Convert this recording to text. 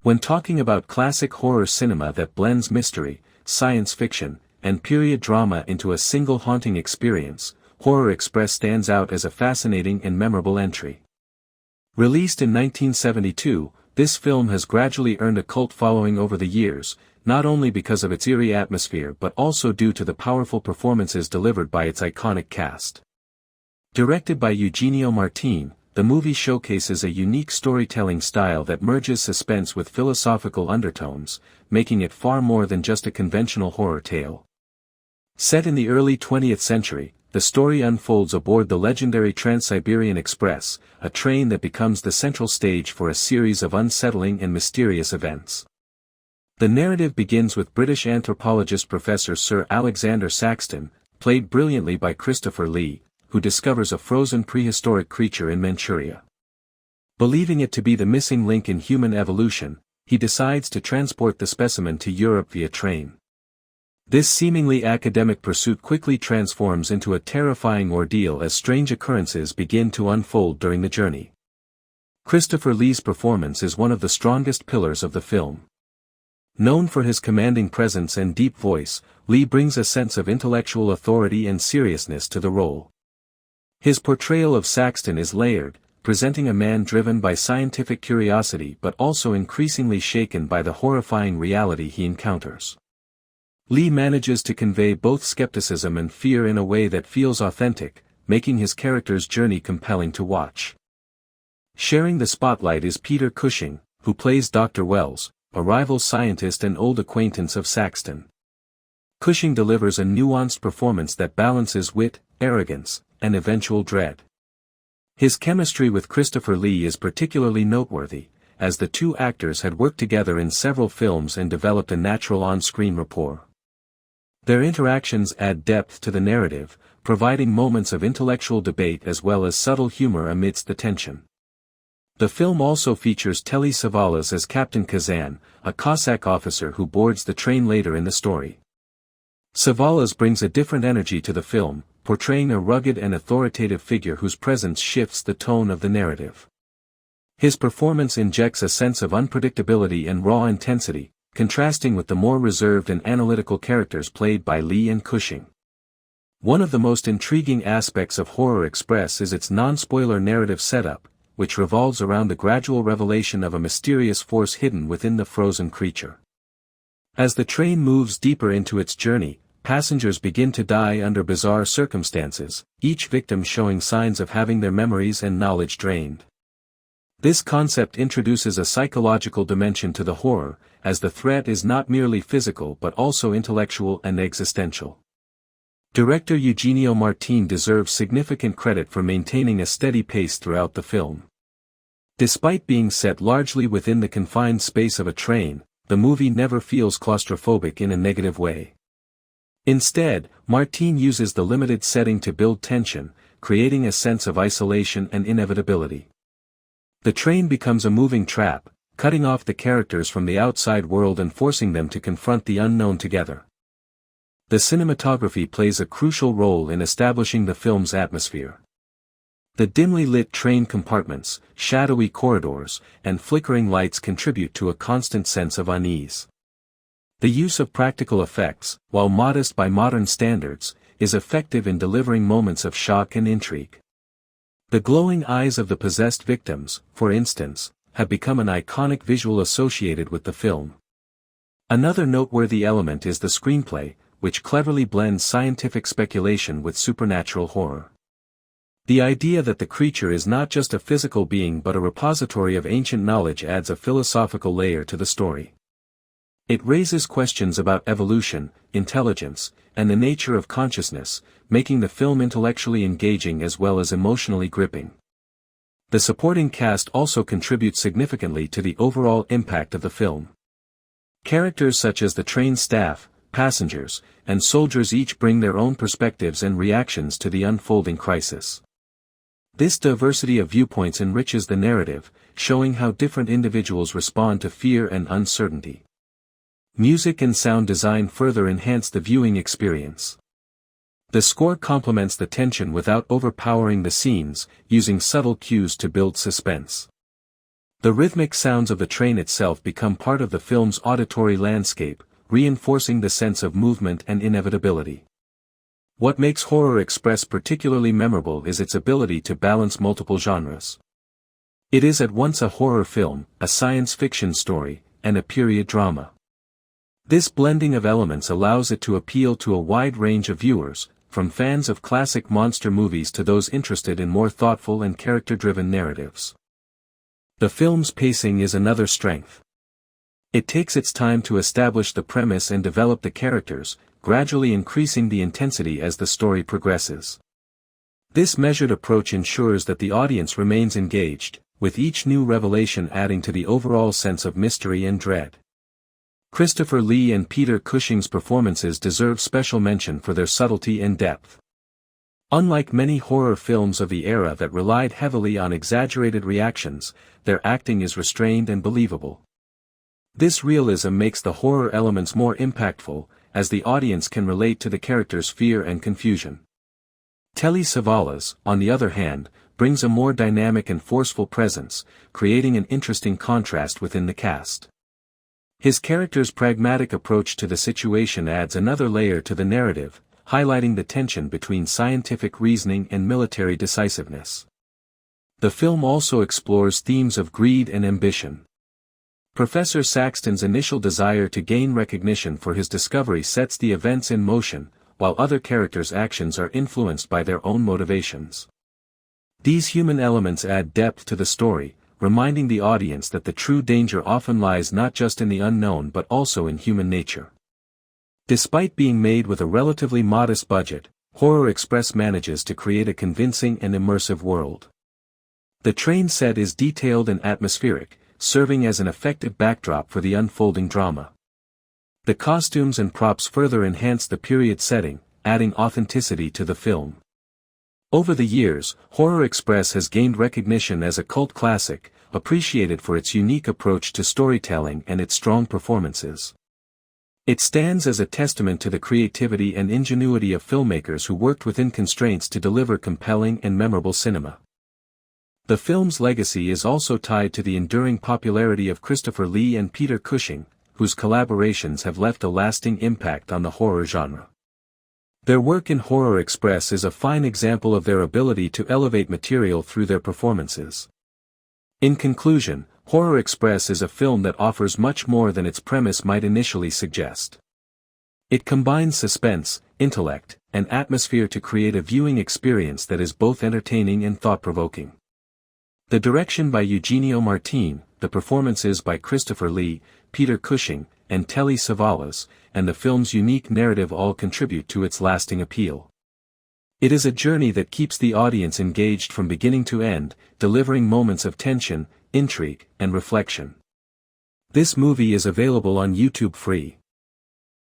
When talking about classic horror cinema that blends mystery, science fiction, and period drama into a single haunting experience, Horror Express stands out as a fascinating and memorable entry. Released in 1972, this film has gradually earned a cult following over the years, not only because of its eerie atmosphere but also due to the powerful performances delivered by its iconic cast. Directed by Eugenio Martín, the movie showcases a unique storytelling style that merges suspense with philosophical undertones, making it far more than just a conventional horror tale. Set in the early 20th century, the story unfolds aboard the legendary Trans-Siberian Express, a train that becomes the central stage for a series of unsettling and mysterious events. The narrative begins with British anthropologist Professor Sir Alexander Saxton, played brilliantly by Christopher Lee, who discovers a frozen prehistoric creature in Manchuria. Believing it to be the missing link in human evolution, he decides to transport the specimen to Europe via train. This seemingly academic pursuit quickly transforms into a terrifying ordeal as strange occurrences begin to unfold during the journey. Christopher Lee's performance is one of the strongest pillars of the film. Known for his commanding presence and deep voice, Lee brings a sense of intellectual authority and seriousness to the role. His portrayal of Saxton is layered, presenting a man driven by scientific curiosity but also increasingly shaken by the horrifying reality he encounters. Lee manages to convey both skepticism and fear in a way that feels authentic, making his character's journey compelling to watch. Sharing the spotlight is Peter Cushing, who plays Dr. Wells, a rival scientist and old acquaintance of Saxton. Cushing delivers a nuanced performance that balances wit, arrogance, and eventual dread. His chemistry with Christopher Lee is particularly noteworthy, as the two actors had worked together in several films and developed a natural on-screen rapport. Their interactions add depth to the narrative, providing moments of intellectual debate as well as subtle humor amidst the tension. The film also features Telly Savalas as Captain Kazan, a Cossack officer who boards the train later in the story. Savalas brings a different energy to the film, portraying a rugged and authoritative figure whose presence shifts the tone of the narrative. His performance injects a sense of unpredictability and raw intensity, contrasting with the more reserved and analytical characters played by Lee and Cushing. One of the most intriguing aspects of Horror Express is its non-spoiler narrative setup, which revolves around the gradual revelation of a mysterious force hidden within the frozen creature. As the train moves deeper into its journey, passengers begin to die under bizarre circumstances, each victim showing signs of having their memories and knowledge drained. This concept introduces a psychological dimension to the horror, as the threat is not merely physical but also intellectual and existential. Director Eugenio Martín deserves significant credit for maintaining a steady pace throughout the film. Despite being set largely within the confined space of a train, the movie never feels claustrophobic in a negative way. Instead, Martín uses the limited setting to build tension, creating a sense of isolation and inevitability. The train becomes a moving trap, cutting off the characters from the outside world and forcing them to confront the unknown together. The cinematography plays a crucial role in establishing the film's atmosphere. The dimly lit train compartments, shadowy corridors, and flickering lights contribute to a constant sense of unease. The use of practical effects, while modest by modern standards, is effective in delivering moments of shock and intrigue. The glowing eyes of the possessed victims, for instance, have become an iconic visual associated with the film. Another noteworthy element is the screenplay, which cleverly blends scientific speculation with supernatural horror. The idea that the creature is not just a physical being but a repository of ancient knowledge adds a philosophical layer to the story. It raises questions about evolution, intelligence, and the nature of consciousness, making the film intellectually engaging as well as emotionally gripping. The supporting cast also contributes significantly to the overall impact of the film. Characters such as the train staff, passengers, and soldiers each bring their own perspectives and reactions to the unfolding crisis. This diversity of viewpoints enriches the narrative, showing how different individuals respond to fear and uncertainty. Music and sound design further enhance the viewing experience. The score complements the tension without overpowering the scenes, using subtle cues to build suspense. The rhythmic sounds of the train itself become part of the film's auditory landscape, reinforcing the sense of movement and inevitability. What makes Horror Express particularly memorable is its ability to balance multiple genres. It is at once a horror film, a science fiction story, and a period drama. This blending of elements allows it to appeal to a wide range of viewers, from fans of classic monster movies to those interested in more thoughtful and character-driven narratives. The film's pacing is another strength. It takes its time to establish the premise and develop the characters, gradually increasing the intensity as the story progresses. This measured approach ensures that the audience remains engaged, with each new revelation adding to the overall sense of mystery and dread. Christopher Lee and Peter Cushing's performances deserve special mention for their subtlety and depth. Unlike many horror films of the era that relied heavily on exaggerated reactions, their acting is restrained and believable. This realism makes the horror elements more impactful, as the audience can relate to the characters' fear and confusion. Telly Savalas, on the other hand, brings a more dynamic and forceful presence, creating an interesting contrast within the cast. His character's pragmatic approach to the situation adds another layer to the narrative, highlighting the tension between scientific reasoning and military decisiveness. The film also explores themes of greed and ambition. Professor Saxton's initial desire to gain recognition for his discovery sets the events in motion, while other characters' actions are influenced by their own motivations. These human elements add depth to the story, reminding the audience that the true danger often lies not just in the unknown but also in human nature. Despite being made with a relatively modest budget, Horror Express manages to create a convincing and immersive world. The train set is detailed and atmospheric, serving as an effective backdrop for the unfolding drama. The costumes and props further enhance the period setting, adding authenticity to the film. Over the years, Horror Express has gained recognition as a cult classic, appreciated for its unique approach to storytelling and its strong performances. It stands as a testament to the creativity and ingenuity of filmmakers who worked within constraints to deliver compelling and memorable cinema. The film's legacy is also tied to the enduring popularity of Christopher Lee and Peter Cushing, whose collaborations have left a lasting impact on the horror genre. Their work in Horror Express is a fine example of their ability to elevate material through their performances. In conclusion, Horror Express is a film that offers much more than its premise might initially suggest. It combines suspense, intellect, and atmosphere to create a viewing experience that is both entertaining and thought-provoking. The direction by Eugenio Martín, the performances by Christopher Lee, Peter Cushing, and Telly Savalas, and the film's unique narrative all contribute to its lasting appeal. It is a journey that keeps the audience engaged from beginning to end, delivering moments of tension, intrigue, and reflection. This movie is available on YouTube free.